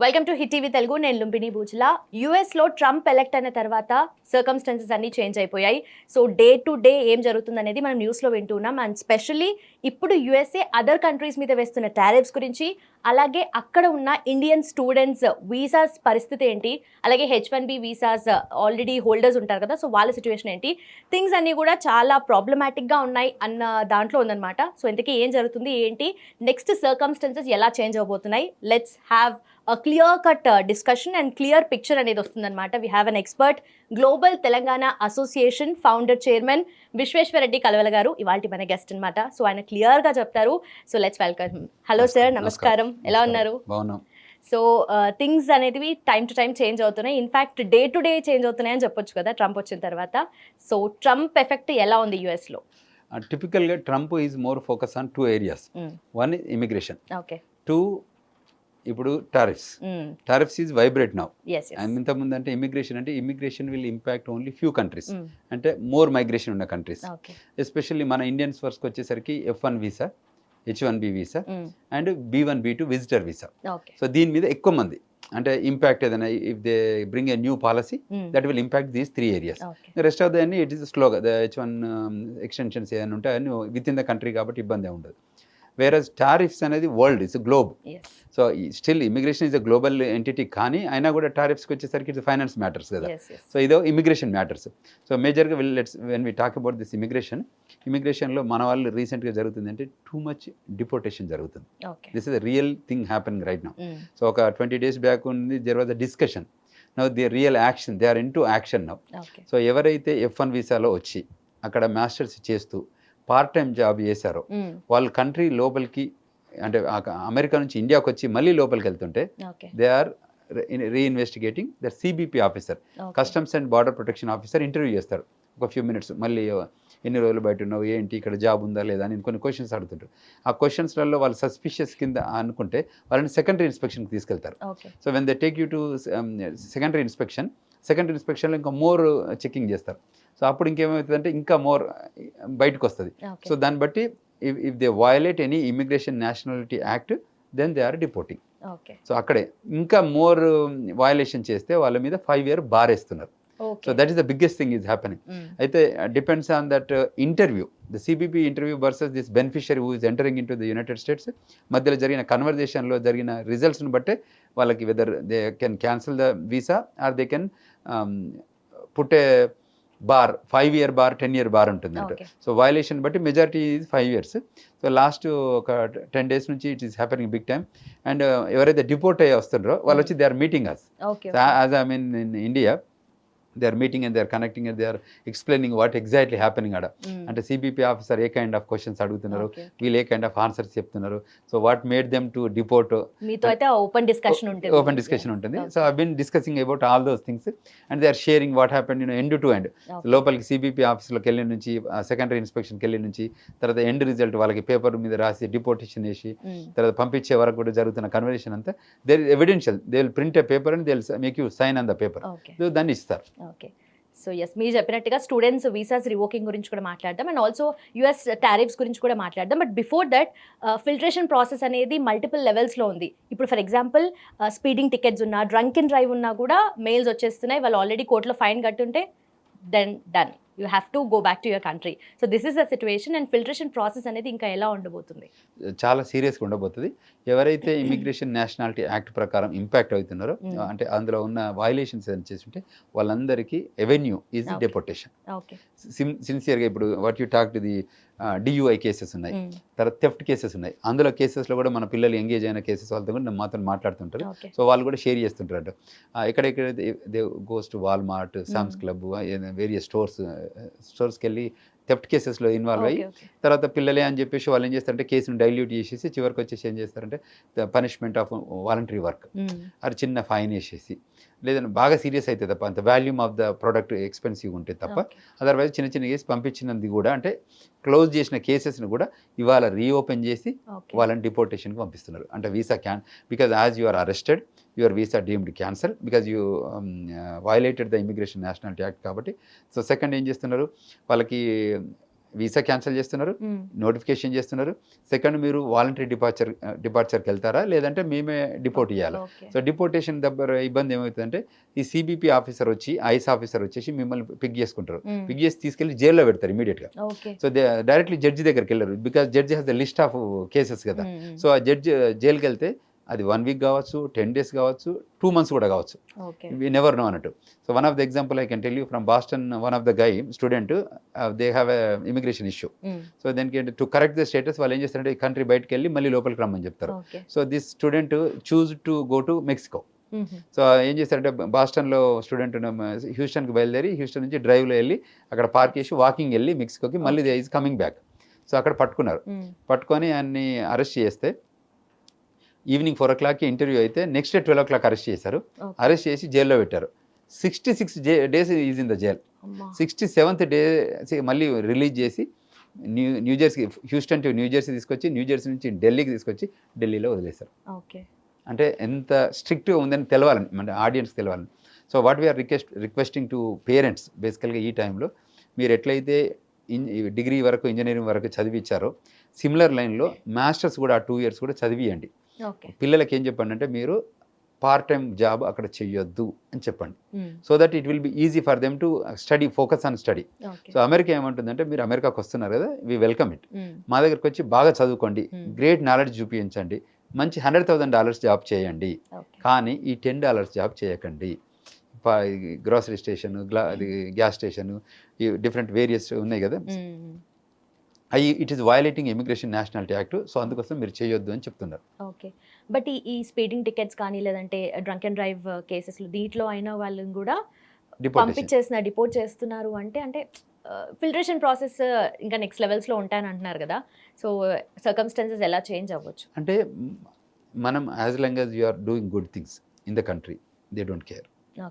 Welcome to hit TV Telugu. నేను లుంబిని బూజ్లా. యుఎస్లో Trump elect అయిన తర్వాత సర్కమ్స్టాన్సెస్ అన్నీ చేంజ్ అయిపోయాయి. సో డే టు డే ఏం జరుగుతుంది అనేది మనం న్యూస్లో వింటున్నాం. అండ్ స్పెషల్లీ ఇప్పుడు యుఎస్ఏ అదర్ కంట్రీస్ మీద వేస్తున్న టారిఫ్స్ గురించి, అలాగే అక్కడ ఉన్న ఇండియన్ స్టూడెంట్స్ వీసాస్ పరిస్థితి ఏంటి, అలాగే H1B వీసాస్ ఆల్రెడీ హోల్డర్స్ ఉంటారు కదా, సో వాళ్ళ సిచ్యువేషన్ ఏంటి, థింగ్స్ అన్నీ కూడా చాలా ప్రాబ్లమాటిక్గా ఉన్నాయి అన్న దాంట్లో ఉందన్నమాట. సో ఇంతకీ ఏం జరుగుతుంది ఏంటి, నెక్స్ట్ సర్కమ్స్టాన్సెస్ ఎలా చేంజ్ అవబోతున్నాయి, let's have clear cut discussion and clear picture అనేది వస్తుందన్నమాట. We have an expert, global Telangana association founder chairman Vishweshwara Reddy Kalavala garu ఇవాళ మన గెస్ట్ అనమాట. సో ఆయన క్లియర్గా చెప్తారు. So let's welcome. Hello sir, నమస్కారం. ఎలా ఉన్నారు? సో థింగ్స్ అనేవి టైం టు టైం చేంజ్ అవుతున్నాయి. In fact day to day change అవుతున్నాయి అని చెప్పొచ్చు కదా ట్రంప్ వచ్చిన తర్వాత. సో ట్రంప్ ఎఫెక్ట్ ఎలా ఉంది యుఎస్లో? టిపికల్గా Trump is more focus on 2 areas. One immigration, okay. 2 ఇప్పుడు టారిఫ్స్ ఈజ్ వైబ్రేట్ నౌ. ఇంతకుముందు అంటే immigration will impact only few countries, అంటే మోర్ మైగ్రేషన్ ఉన్న కంట్రీస్. ఎస్పెషల్లీ మన ఇండియన్స్ వర్స్కి వచ్చేసరికి F1 visa, H1B visa and B1 B2 visitor visa. So దీని మీద ఎక్కువ మంది అంటే ఇంపాక్ట్ ఏదైనా if they bring a new policy that will impact these 3 areas. Rest of the అన్ని ఇట్ ఈస్ స్లోగా ద H1 ఎక్స్టెన్షన్స్ ఏదైనా ఉంటే అన్ని విత్ ఇన్ ద కంట్రీ కాబట్టి ఇబ్బంది ఉండదు. వేరస్ టారిఫ్స్ అనేది world, it's globe. So still immigration is a global entity, కానీ అయినా కూడా టారిఫ్స్కి వచ్చేసరికి ఇట్స్ ఫైనాన్స్ మ్యాటర్స్ కదా. సో ఇదో ఇమిగ్రేషన్ మ్యాటర్స్. సో మేజర్గా when we talk about this ఇమిగ్రేషన్లో మన వాళ్ళు రీసెంట్గా జరుగుతుంది అంటే టూ మచ్ డిపోర్టేషన్ జరుగుతుంది. This is a real thing happening right now. So ఒక 20 days బ్యాక్ ఉంది, there was a discussion. Now the real action, they are into action now. So ఎవరైతే F1 వీసాలో వచ్చి అక్కడ మాస్టర్స్ చేస్తూ part time job చేశారో వాళ్ళ country లోపలికి, అంటే అమెరికా నుంచి ఇండియాకి వచ్చి మళ్ళీ లోపలికి వెళ్తుంటే they are reinvestigating. There CBP officer, customs and border protection officer interview చేస్తారు ఒక ఫ్యూ మినిట్స్. మళ్ళీ ఎన్ని రోజులు బయట ఉన్నావు, ఏంటి, ఇక్కడ జాబ్ ఉందా లేదా అని కొన్ని క్వశ్చన్స్ అడుగుతుంటారు. ఆ క్వశ్చన్స్లలో వాళ్ళు సస్పిషియస్ కింద అనుకుంటే వాళ్ళని సెకండరీ ఇన్స్పెక్షన్కి తీసుకెళ్తారు. So when they take you to secondary ఇన్స్పెక్షన్లో ఇంకా మోర్ చెకింగ్ చేస్తారు. సో అప్పుడు ఇంకేమవుతుందంటే ఇంకా మోర్ బయటకు వస్తుంది. సో దాన్ని బట్టి if they violate any immigration nationality act then they are deporting. So అక్కడే ఇంకా మోర్ వయలేషన్ చేస్తే వాళ్ళ మీద 5 year బార్ వేస్తున్నారు. So that is the biggest thing is happening. అయితే depends on that interview, the CBP interview versus this beneficiary who is entering into the United States మధ్యలో జరిగిన కన్వర్జేషన్లో జరిగిన రిజల్ట్స్ని బట్టే వాళ్ళకి whether they can cancel the visa or they can put a bar, 5 year bar, 10 year bar ఉంటుందంట. So violation బట్టి majority is 5 years. So last ఒక 10 days నుంచి it is happening big time. And ఎవరైతే డిపోర్ట్ అయ్యి వస్తుండ్రో వాళ్ళు వచ్చి they are meeting us. As I mean in India they are meeting and they are connecting and they are explaining what exactly happening ఆడ. అంటే CBP officer ఏ kind of questions అడుగుతున్నారు, వీళ్ళు ఏ కైండ్ ఆఫ్ ఆన్సర్స్ చెప్తున్నారు, so what made them to deport. Open discussion ఉంటుంది. So I been discussing about all those things and they are sharing what happened end to end. లోపలికి CBP ఆఫీస్లోకి వెళ్ళి నుంచి, secondary ఇన్స్పెక్షన్కి వెళ్ళి నుంచి, తర్వాత ఎండ్ రిజల్ట్ వాళ్ళకి పేపర్ మీద రాసి డిపోర్టేషన్ చేసి తర్వాత పంపించే వరకు కూడా జరుగుతున్న కన్వర్జేషన్ అంతా their evidential. They will print a paper and they will make you sign on the paper. దాన్ని ఇస్తారు. ఓకే. సో ఎస్, మీరు చెప్పినట్టుగా స్టూడెంట్స్ వీసాస్ రివోకింగ్ గురించి కూడా మాట్లాడదాం అండ్ ఆల్సో US టారిఫ్స్ గురించి కూడా మాట్లాడదాం. But before that filtration process అనేది మల్టిపుల్ లెవెల్స్లో ఉంది. ఇప్పుడు ఫర్ ఎగ్జాంపుల్ స్పీడింగ్ టికెట్స్ ఉన్నా, డ్రంక్ అండ్ డ్రైవ్ ఉన్నా కూడా మెయిల్స్ వచ్చేస్తున్నాయి. వాళ్ళు ఆల్రెడీ కోర్టులో ఫైన్ కట్టుంటే then done, you have to go back to your country. So this is the situation. And filtration process అనేది ఇంకా ఎలా ఉండబోతుంది? చాలా సీరియస్గా ఉండబోతుంది. ఎవరైతే ఇమిగ్రేషన్ నేషనాలిటీ యాక్ట్ ప్రకారం ఇంపాక్ట్ అవుతున్నారో, అంటే అందులో ఉన్న వయలేషన్స్ ఏదైనా చేస్తుంటే వాళ్ళందరికీ ఎవెన్యూ ఈజ్ డిపోర్టేషన్. సిన్సియర్గా ఇప్పుడు what you talk to the DUI cases ఉన్నాయి, తర్వాత థెఫ్ట్ కేసెస్ ఉన్నాయి. అందులో కేసెస్లో కూడా మన పిల్లలు ఎంగేజ్ అయిన కేసెస్ వాళ్ళతో కూడా మాతో మాట్లాడుతుంటారు. సో వాళ్ళు కూడా షేర్ చేస్తుంటారు. ఎక్కడెక్కడ they goes to Walmart, Sam's club, various స్టోర్స్కి వెళ్ళి థెఫ్ట్ కేసెస్లో ఇన్వాల్వ్ అయ్యి తర్వాత పిల్లలే అని చెప్పేసి వాళ్ళు ఏం చేస్తారంటే కేసును డైల్యూట్ చేసేసి చివరికి వచ్చేసి ఏం చేస్తారంటే పనిష్మెంట్ ఆఫ్ వాలంటరీ వర్క్, అది చిన్న ఫైన్ వేసేసి, లేదంటే బాగా సీరియస్ అయితే తప్ప, అంత volume of the product expensive ఉంటే తప్ప, అదర్వైజ్ చిన్న చిన్న కేసు పంపించినది కూడా, అంటే క్లోజ్ చేసిన కేసెస్ని కూడా ఇవాళ రీఓపెన్ చేసి వాళ్ళని డిపోర్టేషన్కి పంపిస్తున్నారు. అంటే visa because as you are arrested, your visa deemed cancel because you violated the immigration nationality act కాబట్టి. సో సెకండ్ ఏం చేస్తున్నారు, వాళ్ళకి వీసా క్యాన్సిల్ చేస్తున్నారు, నోటిఫికేషన్ చేస్తున్నారు. సెకండ్, మీరు వాలంటరీ డిపార్చర్కి వెళ్తారా లేదంటే మేమే డిపోర్ట్ చేయాలా. సో డిపోర్టేషన్ దగ్గర ఇబ్బంది ఏమవుతుందంటే ఈ సిబిపి ఆఫీసర్ వచ్చి, ఐస్ ఆఫీసర్ వచ్చేసి మిమ్మల్ని పిక్ చేసుకుంటారు. పిక్ చేసి తీసుకెళ్ళి జైల్లో పెడతారు ఇమీడియట్గా. సో డైరెక్ట్లీ జడ్జి దగ్గరికి వెళ్ళరు, because judge has the list of cases కదా. సో ఆ జడ్జి జైలుకి వెళ్తే అది 1 వీక్ కావచ్చు, 10 days కావచ్చు, 2 months కూడా కావచ్చు. వి నెవర్ నో అన్నట్టు. So one of the example I can tell you from Boston. One of the guy student, they have a immigration issue. So దానికి టు కరెక్ట్ ద స్టేటస్ వాళ్ళు ఏం చేస్తారంటే ఈ country బయటకు వెళ్ళి మళ్ళీ లోపలికి రమ్మని చెప్తారు. So this student choose to go to Mexico. So ఏం చేస్తారంటే బాస్టన్లో స్టూడెంట్ హ్యూస్టన్కి బయలుదేరి హ్యూస్టన్ నుంచి డ్రైవ్లో వెళ్ళి అక్కడ పార్క్ చేసి వాకింగ్ వెళ్ళి మెక్సికోకి మళ్ళీ they is coming back. So అక్కడ పట్టుకున్నారు. పట్టుకొని ఆయన్ని అరెస్ట్ చేస్తే ఈవినింగ్ 4 o'clockకి ఇంటర్వ్యూ అయితే నెక్స్ట్ డే 12 o'clock అరెస్ట్ చేశారు. అరెస్ట్ చేసి జైల్లో పెట్టారు. 66 days is in the jail. 67th day మళ్ళీ రిలీజ్ చేసి న్యూజెర్సీ, హ్యూస్టన్ టు న్యూజెర్సీ తీసుకొచ్చి, న్యూజెర్సీ నుంచి ఢిల్లీకి తీసుకొచ్చి ఢిల్లీలో వదిలేశారు. అంటే ఎంత స్ట్రిక్ట్గా ఉందని తెలవాలని, అంటే ఆడియన్స్ తెలవాలని. So what we are requesting to parents బేసికల్గా ఈ టైంలో మీరు ఎట్లయితే డిగ్రీ వరకు ఇంజనీరింగ్ వరకు చదివించారో సిమిలర్ లైన్లో మాస్టర్స్ కూడా ఆ 2 years కూడా చదివియండి. పిల్లలకి ఏం చెప్పండి అంటే మీరు పార్ట్ టైం జాబ్ అక్కడ చెయ్యొద్దు అని చెప్పండి. So that it will be easy for them to study, focus on study. So America ఏమంటుందంటే మీరు అమెరికాకి వస్తున్నారు కదా, వి వెల్కమ్ ఇట్. మా దగ్గరికి వచ్చి బాగా చదువుకోండి, గ్రేట్ నాలెడ్జ్ చూపించండి, మంచి $100,000 జాబ్ చేయండి, కానీ ఈ $10 జాబ్ చేయకండి. గ్రాసరీ స్టేషన్, గ్యాస్ స్టేషన్, ఈ డిఫరెంట్ వేరియస్ ఉన్నాయి కదా, అవి it is violating immigration nationality act. So అందుకోసం మీరు చేయొద్దు అని చెప్తున్నారు. ఓకే, బట్ ఈ స్పీడింగ్ టికెట్స్ కానీ లేదంటే డ్రంక్ అండ్ డ్రైవ్ కేసెస్లో దీంట్లో అయిన వాళ్ళని కూడా డిపోర్ట్ చేస్తున్నారు అంటే ఫిల్టరేషన్ ప్రాసెస్ ఇంకా నెక్స్ట్ లెవెల్స్లో ఉంటాయని అంటున్నారు కదా. సో సర్కమ్స్టాన్సెస్ ఎలా చేంజ్ అవ్వచ్చు అంటే మనం as long as you are doing good things in the country they don't care,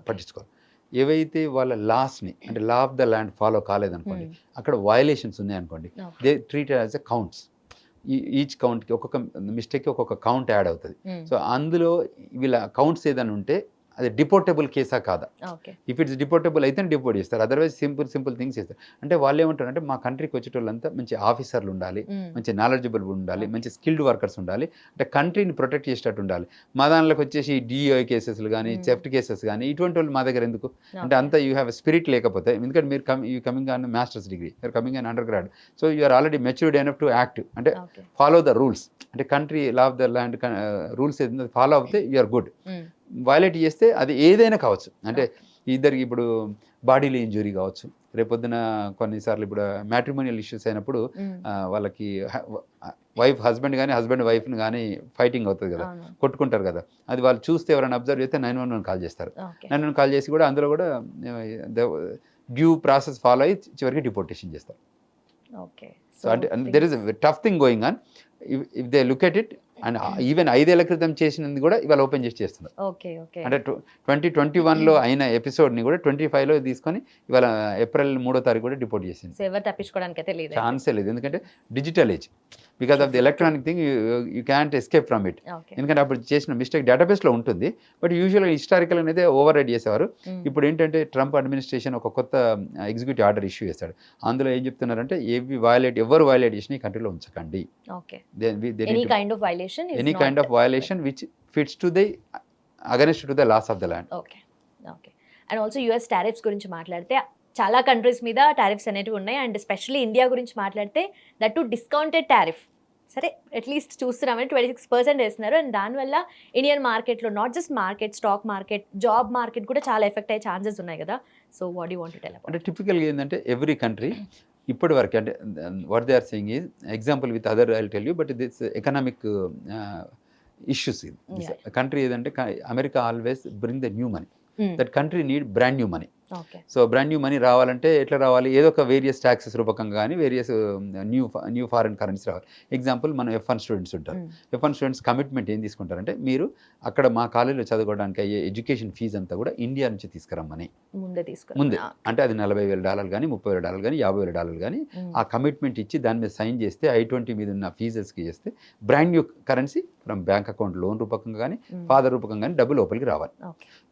పట్టించుకోవాలి. ఏవైతే వాళ్ళ లాస్ని అంటే law of the land follow కాలేదనుకోండి, అక్కడ వయలేషన్స్ ఉన్నాయనుకోండి, they treat as a counts. Each కౌంట్కి ఒక్కొక్క మిస్టేక్కి ఒక్కొక్క కౌంట్ యాడ్ అవుతుంది. సో అందులో వీళ్ళ కౌంట్స్ ఏదైనా ఉంటే అది డిపోర్టబుల్ కేసా కాదా? ఇఫ్ ఇట్స్ డిపోర్టబుల్ అయితే డిపోర్ట్ చేస్తారు, అదర్వైజ్ సింపుల్ థింగ్స్ చేస్తారు. అంటే వాళ్ళు ఏమంటారంటే మా కంట్రీకి వచ్చేటోళ్ళంతా మంచి ఆఫీసర్లు ఉండాలి, మంచి నాలెడ్జబుల్ ఉండాలి, మంచి స్కిల్డ్ వర్కర్స్ ఉండాలి, అంటే కంట్రీని ప్రొటెక్ట్ చేసేటట్టు ఉండాలి. మా దానిలోకి వచ్చేసి డిఓఐ కేసెస్లు కానీ థెఫ్ట్ కేసెస్ కానీ ఇటువంటి వాళ్ళు మా దగ్గర ఎందుకు అంటే అంతా యూ హ్యావ్ స్పిరిట్ లేకపోతే, ఎందుకంటే మీరు coming on master's degree, you're coming on undergrad, so you're already matured enough to act, అంటే ఫాలో ద రూల్స్, అంటే country law of the land rules ఏదైనా ఫాలో అవుతే యూఆర్ గుడ్. వయలేట్ చేస్తే అది ఏదైనా కావచ్చు, అంటే ఇద్దరికి ఇప్పుడు బాడీలో ఇంజురీ కావచ్చు, రేపొద్దున కొన్నిసార్లు ఇప్పుడు మ్యాట్రిమోనియల్ ఇష్యూస్ అయినప్పుడు వాళ్ళకి హస్బెండ్ కానీ హస్బెండ్ వైఫ్ని కానీ ఫైటింగ్ అవుతుంది కదా, కొట్టుకుంటారు కదా, అది వాళ్ళు చూస్తే ఎవరైనా అబ్జర్వ్ చేస్తే 911 కాల్ చేస్తారు. 911 కాల్ చేసి కూడా అందులో కూడా డ్యూ ప్రాసెస్ ఫాలో అయ్యి చివరికి డిపోర్టేషన్ చేస్తారు. సో అంటే there is tough thing going on. If they look at it, and even 5 ఏళ్ల క్రితం చేసినది కూడా ఇవాళ ఓపెన్ చేసి చేస్తున్నారు. అంటే 2021లో అయిన ఎపిసోడ్ని కూడా 25లో తీసుకొని ఇవాళ April 3వ తారీఖు కూడా డిపోర్ట్ చేసింది. ఛాన్సే లేదు, ఎందుకంటే digital age, because of the electronic thing you can't escape from it. ఎందుకంటే అప్పుడు చేసిన మిస్టేక్ డేటాబేస్లో ఉంటుంది, బట్ యూజువల్గా హిస్టారికల్ అనేది ఓవర్ రైడ్ చేసేవారు. ఇప్పుడు ఏంటంటే ట్రంప్ అడ్మినిస్ట్రేషన్ ఒక కొత్త ఎగ్జిక్యూటివ్ ఆర్డర్ ఇష్యూ చేశాడు. అందులో ఏం చెప్తున్నారంటే ఎవరు వయలేట్ చేసినా ఈ కంట్రీలో ఉంచకండి. Any kind of violation which fits to the against to the laws of the land. Okay. And also US tariffs గురించి మాట్లాడితే చాలా కంట్రీస్ మీద టారిఫ్స్ అనేవి ఉన్నాయి, అండ్ స్పెషల్లీ ఇండియా గురించి మాట్లాడితే దట్ టు డిస్కౌంటెడ్ టారిఫ్. సరే, అట్లీస్ట్ చూస్తున్నామని 26% వేస్తున్నారు, అండ్ దానివల్ల ఇండియన్ మార్కెట్లో not just market, stock market, job market కూడా చాలా ఎఫెక్ట్ అయ్యే ఛాన్సెస్ ఉన్నాయి కదా. So what you want to tell about? అంటే టిపికల్గా ఏంటంటే ఎవ్రీ కంట్రీ ఇప్పటి వరకు, అంటే what they are saying is example with other I will tell you, but this economic issues. Country ఏదంటే America always bring the new money, that country need brand new money. So brand new money రావాలంటే ఎట్లా రావాలి? ఏదో ఒక various taxes రూపకంగా కానీ various new foreign currency రావాలి. Example మనం F1 స్టూడెంట్స్ ఉంటారు. F1 స్టూడెంట్స్ కమిట్మెంట్ ఏం తీసుకుంటారంటే మీరు అక్కడ మా కాలేజీలో చదువుకోవడానికి అయ్యే ఎడ్యుకేషన్ ఫీజు అంతా కూడా ఇండియా నుంచి తీసుకురమ్మని ముందే, అంటే అది $40,000 కానీ $30,000 కానీ $50,000 కానీ ఆ కమిట్మెంట్ ఇచ్చి దాని మీద సైన్ చేస్తే I-20 మీద ఉన్న ఫీజెస్కి చేస్తే brand new currency from bank account loan రూపకంగా కానీ ఫాదర్ రూపకంగా కానీ డబ్బు లోపలికి రావాలి.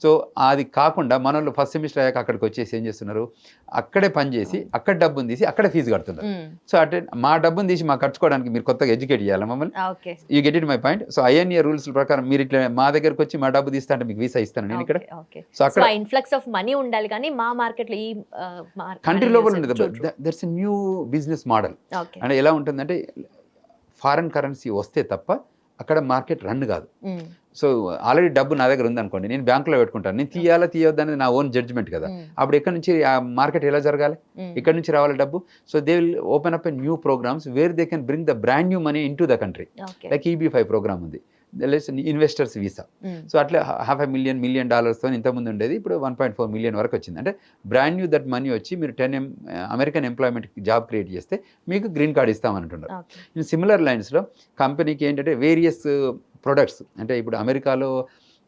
సో అది కాకుండా మన వాళ్ళు ఫస్ట్ సెమిస్టర్ అయ్యాక అక్కడికి వచ్చేసి ఏం చేస్తున్నారు, అక్కడే పని చేసి అక్కడ డబ్బును తీసి అక్కడే ఫీజు కడుతున్నారు. సో అంటే మా డబ్బును తీసి మాకు ఖర్చుకోవడానికి మీరు కొత్తగా ఎడ్యుకేట్ చేయాలి మమ్మల్ని. You get it my point. So INA rules ప్రకారం మీరు ఇట్లా మా దగ్గరకు వచ్చి మా డబ్బు తీస్తా అంటే మీకు వీసా ఇస్తాను నేను ఇక్కడ. సో అక్కడ ఇన్ఫ్లక్స్ ఆఫ్ మనీ ఉండాలి కానీ మా మార్కెట్లో ఈ కంట్రీ లోపల ఉండదు. That's a new business model. అంటే ఎలా ఉంటుందంటే ఫారెన్ కరెన్సీ వస్తే తప్ప అక్కడ మార్కెట్ రన్ కాదు. సో ఆల్రెడీ డబ్బు నా దగ్గర ఉందనుకోండి, నేను బ్యాంకులో పెట్టుకుంటాను, నేను తీయొద్దు అనేది నా ఓన్ జడ్జ్మెంట్ కదా. అప్పుడు ఎక్కడి నుంచి ఆ మార్కెట్ ఎలా జరగాలి, ఇక్కడ నుంచి రావాలి డబ్బు. So they will open up a new programs where they can bring the brand new money into the country. Like EB-5 program ఉంది, ఇన్వెస్టర్స్ వీసా. సో అట్లా $500 million ఇంతకుముందు ఉండేది, ఇప్పుడు 1.4 million వరకు వచ్చింది. అంటే బ్రాండ్ న్యూ దట్ మనీ వచ్చి మీరు 10 అమెరికన్ ఎంప్లాయ్మెంట్ జాబ్ క్రియేట్ చేస్తే మీకు గ్రీన్ కార్డ్ ఇస్తామంటున్నారు. ఇన్ సిమిలర్ లైన్స్లో కంపెనీకి ఏంటంటే వేరియస్ ప్రొడక్ట్స్, అంటే ఇప్పుడు అమెరికాలో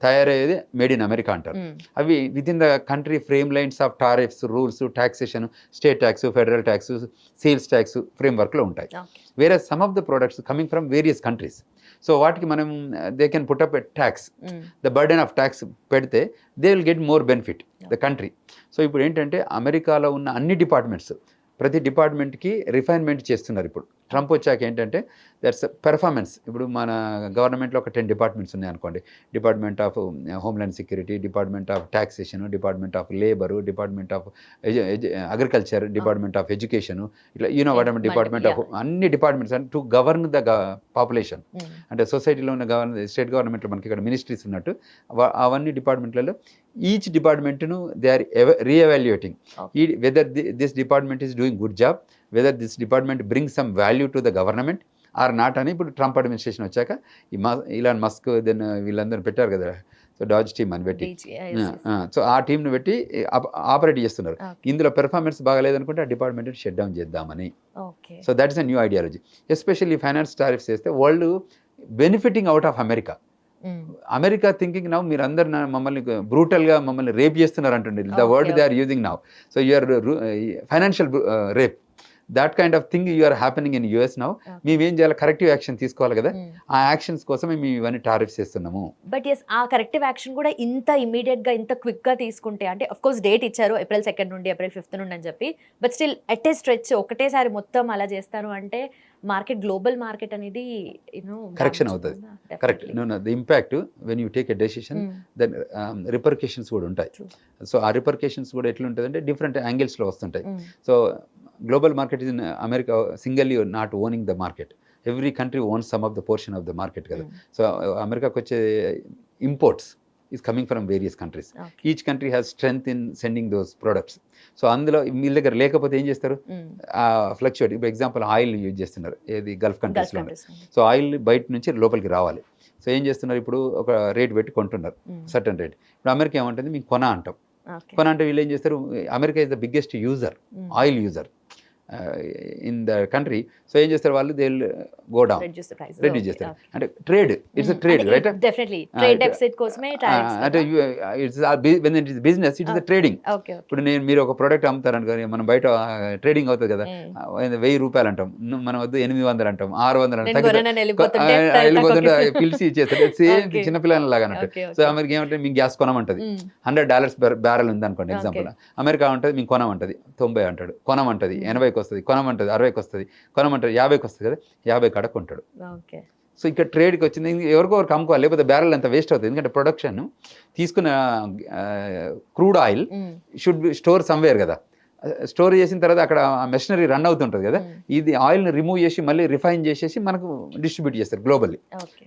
తయారయ్యేది మేడ్ ఇన్ అమెరికా అంటారు. అవి with in the country frame lines of tariffs, rules, taxation, state tax, federal tax, sales tax ఫ్రేమ్వర్క్లో ఉంటాయి. వేరే some of the products coming from various countries. So వాటికి మనం they can put up a tax, the burden of tax పెడితే they will get more benefit the country. So ఇప్పుడు ఏంటంటే అమెరికాలో ఉన్న అన్ని డిపార్ట్మెంట్స్, ప్రతి డిపార్ట్మెంట్కి రిఫైన్మెంట్ చేస్తున్నారు. ఇప్పుడు ట్రంప్ వచ్చాక ఏంటంటే దట్స్ పెర్ఫార్మెన్స్. ఇప్పుడు మన గవర్నమెంట్లో ఒక 10 డిపార్ట్మెంట్స్ ఉన్నాయి అనుకోండి. Department of homeland security, department of taxation, department of labour, department of agriculture, department of education, ఇట్లా వాట్ డిపార్ట్మెంట్ ఆఫ్ అన్ని డిపార్ట్మెంట్స్ అంటే టు గవర్న్ ద పాపులేషన్. అంటే సొసైటీలో ఉన్న స్టేట్ గవర్నమెంట్లో మనకి ఇక్కడ మినిస్ట్రీస్ ఉన్నట్టు అవన్నీ డిపార్ట్మెంట్లలో ఈచ్ డిపార్ట్మెంట్ను they are reevaluating whether this department is doing good job, whether this department bring some value to the government or not అని. ఇప్పుడు ట్రంప్ అడ్మినిస్ట్రేషన్ వచ్చాక ఇలాన్ మస్క్ దెన్ వీళ్ళందరూ పెట్టారు కదా, సో డాజ్ టీమ్ అని పెట్టి, సో ఆ టీంను పెట్టి ఆపరేట్ చేస్తున్నారు. ఇందులో పెర్ఫార్మెన్స్ బాగాలేదనుకుంటే ఆ డిపార్ట్మెంట్ని షట్ డౌన్ చేద్దామని. So that is a new ideology. Especially finance tariffs చేస్తే world benefiting out of America. America thinking now మీరు అందరు మమ్మల్ని బ్రూటల్గా మమ్మల్ని రేప్ చేస్తున్నారు అంటుండే, the word they are using now. So you are financial rape, that kind of thing you are happening in US now. మేమేం చేయాలి, కరెక్టివ్ యాక్షన్ తీసుకోవాలి కదా. ఆ యాక్షన్స్ కోసమే మేము ఇవన్నీ టారిఫ్స్ చేస్తున్నాము. బట్ ఎస్, ఆ కరెక్టివ్ యాక్షన్ కూడా ఇంత ఇమీడియట్గా ఇంత క్విక్గా తీసుకుంటే, అంటే అఫ్ కోర్స్ డేట్ ఇచ్చారు April 2 నుండి April 5 నుండి అని చెప్పి, but still at a stretch ఒకటేసారి మొత్తం అలా చేస్తారు అంటే మార్కెట్, గ్లోబల్ మార్కెట్ అనేది కరెక్షన్ అవుతుంది. Correct. The impact when you take a decision then repercussions కూడా ఉంటాయి. సో ఆ రిపర్కేషన్స్ కూడా ఎట్లుంటుంది అంటే డిఫరెంట్ యాంగిల్స్లో వస్తుంటాయి. So global market is in America singly not owning the market. Every country owns some of the portion of the market కదా. So అమెరికాకు వచ్చే imports is coming from various countries. Each country has strength in sending those products. So అందులో మీ దగ్గర లేకపోతే ఏం చేస్తారు, fluctuate. ఇప్పుడు example oil use చేస్తున్నారు ఏది గల్ఫ్ కంట్రీస్లో. సో ఆయిల్ బయట నుంచి లోపలికి రావాలి. సో ఏం చేస్తున్నారు, ఇప్పుడు ఒక రేట్ పెట్టి కొంటున్నారు, సర్టన్ రేట్. ఇప్పుడు అమెరికా ఏమంటుంది, మీకు కొన అంటాం. కొన అంటే వీళ్ళు ఏం చేస్తారు, America is the biggest user, oil user in the country. So ఏం చేస్తారు వాళ్ళు, they will go down, reduce చేస్తారు. అంటే ట్రేడ్, ఇట్స్ ట్రేడ్, రైట్? అంటే when it is business, it is business. ఇప్పుడు మీరు ఒక ప్రోడక్ట్ అమ్ముతారనుకో, మనం బయట ట్రేడింగ్ అవుతుంది కదా, 1000 రూపాయలు అంటాం, మనం వద్దు 800 అంటాం, 600 అంటాం, వెళ్ళిపోతుంటే పిలిచి ఇచ్చేస్తారు. సేమ్ చిన్నపిల్లల లాగా అన్నట్టు. సో అమెరికా ఏమంటే మీకు గ్యాస్ కొనమంటది, $100 బ్యారెల్ ఉంది అనుకోండి ఎగ్జాంపుల్. అమెరికా ఉంటుంది మీకు కొనమంటది 90 అంటాడు, కొనమంటది 80కి వస్తుంది, కొనమంటది 60కి వస్తుంది, కొనమంటది 50కి వస్తుంది కదా, 50 కాడ కొంటాడు. సో ఇక్కడ ట్రేడ్కి వచ్చింది, ఎవరికొకరికి అమ్ముకోవాలి, లేకపోతే బ్యారెల్ అంత వేస్ట్ అవుతుంది. ఎందుకంటే ప్రొడక్షన్ తీసుకున్న crude oil should be store somewhere కదా. స్టోర్ చేసిన తర్వాత అక్కడ మెషినరీ రన్ అవుతుంటుంది కదా, ఇది ఆయిల్ని రిమూవ్ చేసి మళ్ళీ రిఫైన్ చేసేసి మనకు డిస్ట్రిబ్యూట్ చేస్తారు గ్లోబల్లీ.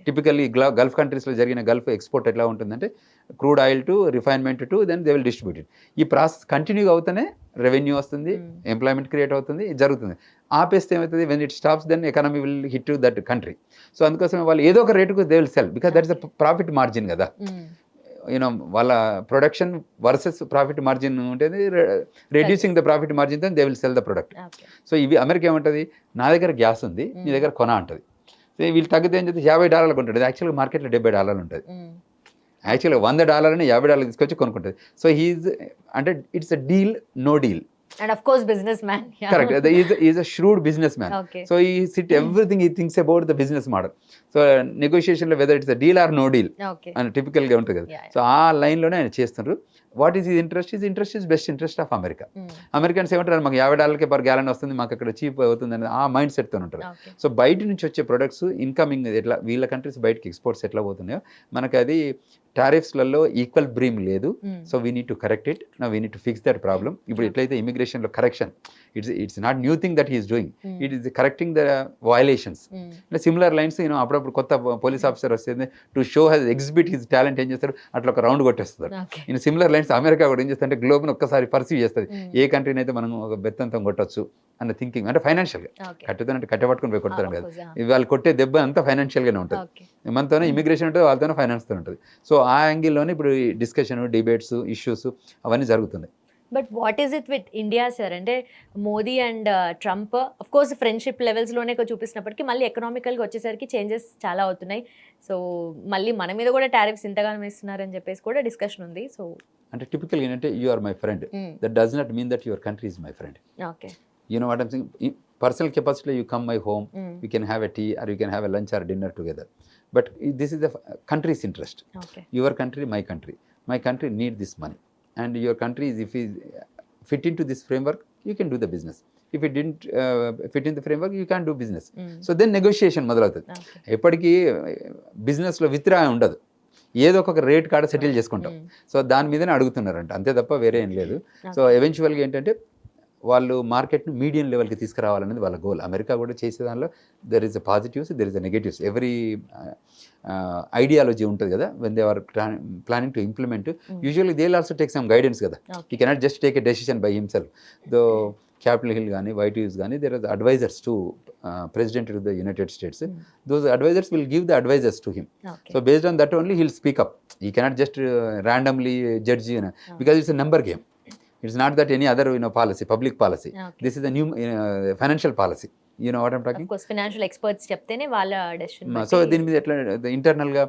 టిపికల్లీ గల్ఫ్ కంట్రీస్లో జరిగిన గల్ఫ్ ఎక్స్పోర్ట్ ఎట్లా ఉంటుందంటే crude oil to refinement to then they will distribute it. ఈ ప్రాసెస్ కంటిన్యూగా అవుతూనే రెవెన్యూ వస్తుంది, ఎంప్లాయ్మెంట్ క్రియేట్ అవుతుంది, జరుగుతుంది. ఆపేస్తే ఏమవుతుంది, when it stops then economy will hit to that country. So అందుకోసమే వాళ్ళు ఏదో ఒక రేటుకు they will sell, because that is the profit margin కదా. యూనో వాళ్ళ ప్రొడక్షన్ వర్సెస్ ప్రాఫిట్ మార్జిన్ ఉంటుంది, రెడ్యూసింగ్ ద ప్రాఫిట్ మార్జిన్ తో they will sell the product. So ఇవి అమెరికా ఏమంటుంది, నా దగ్గర గ్యాస్ ఉంది, నీ దగ్గర కొన అంటుంది. సో వీళ్ళు తగ్గితే ఏం చేస్తే $50 ఉంటుంది, యాక్చువల్గా మార్కెట్లో $70 ఉంటుంది. యాక్చువల్గా $100 $50 తీసుకొచ్చి కొనుక్కుంటుంది. సో హీఈస్ అంటే it's a deal, no deal. And of course businessman, yeah. Correct. He is a shrewd businessman. Okay. So he everything he thinks about the business model. So negotiation lo whether it's a deal or no deal. Okay. And typical గా ఉంటుంది కదా. So ఆ లైన్లోనే ఆయన చేస్తున్నారు. What is interest is best interest of America. Americans ఏమంటారు, మాకు $50 per gallon వస్తుంది, మాకు అక్కడ చీప్ అవుతుంది అనేది ఆ మైండ్ సెట్తో ఉంటారు. సో బయట నుంచి వచ్చే ప్రొడక్ట్స్ ఇన్కమింగ్ ఎట్లా వీళ్ళ కంట్రీస్ బయటకి ఎక్స్పోర్ట్స్ ఎట్లా పోతున్నాయో మనకు అది టారిఫ్స్లలో ఈక్వల్ బ్రీమ్ లేదు. So we need to correct it, we need to fix that problem. ఇప్పుడు ఎట్లయితే ఇమిగ్రేషన్లో correction, it's not new thing that he's doing, it is correcting the violations. Similar lines అప్పుడప్పుడు కొత్త పోలీస్ ఆఫీసర్ వస్తుంది to show his exhibit his talent, ఏం చేస్తారు అట్లా ఒక రౌండ్ కొట్టేస్తారు. ఇన్ సిమిలర్ లైన్స్ అమెరికా కూడా ఏం చేస్తుంటే గ్లోబ్ని ఒక్కసారి పర్సీవ్ చేస్తుంది, ఏ కంట్రీని అయితే మనం ఒక బెత్తంతం కొట్టొచ్చు అన్న థింకింగ్. అంటే ఫైనాన్షియల్గా కట్టుతానంటే కట్టబట్టుకుని పోయి కొడతారు కదా, వాళ్ళు కొట్టే దెబ్బ అంతా ఫైనాన్షియల్గానే ఉంటుంది. మనతోనే ఇమిగ్రేషన్ ఉంటుంది, వాళ్ళతోనే ఫైనాన్స్తో ఉంటుంది. సో ఆ యాంగిల్లోనే ఇప్పుడు డిస్కషన్, డిబేట్స్, ఇష్యూస్ అవన్నీ జరుగుతున్నాయి. But what is it with India sir? అంటే Modi and Trump of course friendship లెవెల్స్లోనే చూపిస్తున్నప్పటికీ మళ్ళీ ఎకనామికల్గా వచ్చేసరికి చేంజెస్ చాలా అవుతున్నాయి. సో మళ్ళీ మన మీద కూడా టారిఫ్స్ ఇంతగానో వేస్తున్నారని చెప్పేసి కూడా డిస్కషన్ ఉంది. సో అంటే టిపికల్గా ఏంటంటే you are my friend, that does not mean that your country is my friend. Okay, you know what I'm saying? In personal capacity, you come my home, we can have a tea or you can have a lunch or dinner together. But this is the country's interest. Okay. Your country, my country. My country need this money. And your country is, if it fit into this framework, you can do the business. If it didn't fit in the framework, you can't do business. So then negotiation మొదలవుతుంది. ఎప్పటికీ బిజినెస్లో withdraw ఉండదు, ఏదో ఒక rate కాడ settle చేసుకుంటాం. So దాని మీదనే అడుగుతున్నారంట, అంతే తప్ప వేరే ఏం లేదు. సో ఎవెన్చువల్గా ఏంటంటే వాళ్ళు మార్కెట్ను మీడియం లెవెల్కి తీసుకురావాలనేది వాళ్ళ గోల్. అమెరికా కూడా చేసే దానిలో there is a positives, there is a negatives. Every ideology ఉంటుంది కదా, when they are planning to implement, usually they will also take some guidance కదా. You cannot just take a decision by himself. Though Capitol Hill కానీ, White House కానీ, there are advisers to president of the United States. Those advisers will give the advisers to him. So based on that only he'll speak up. You cannot just randomly judge, because it's a number game. It's not that any other policy, public policy. This is a new financial policy. You know what I'm talking? Of course, financial experts చెప్తేనే వాళ్ళ decision. So దీని మీద ఎట్లా ఇంటర్నల్గా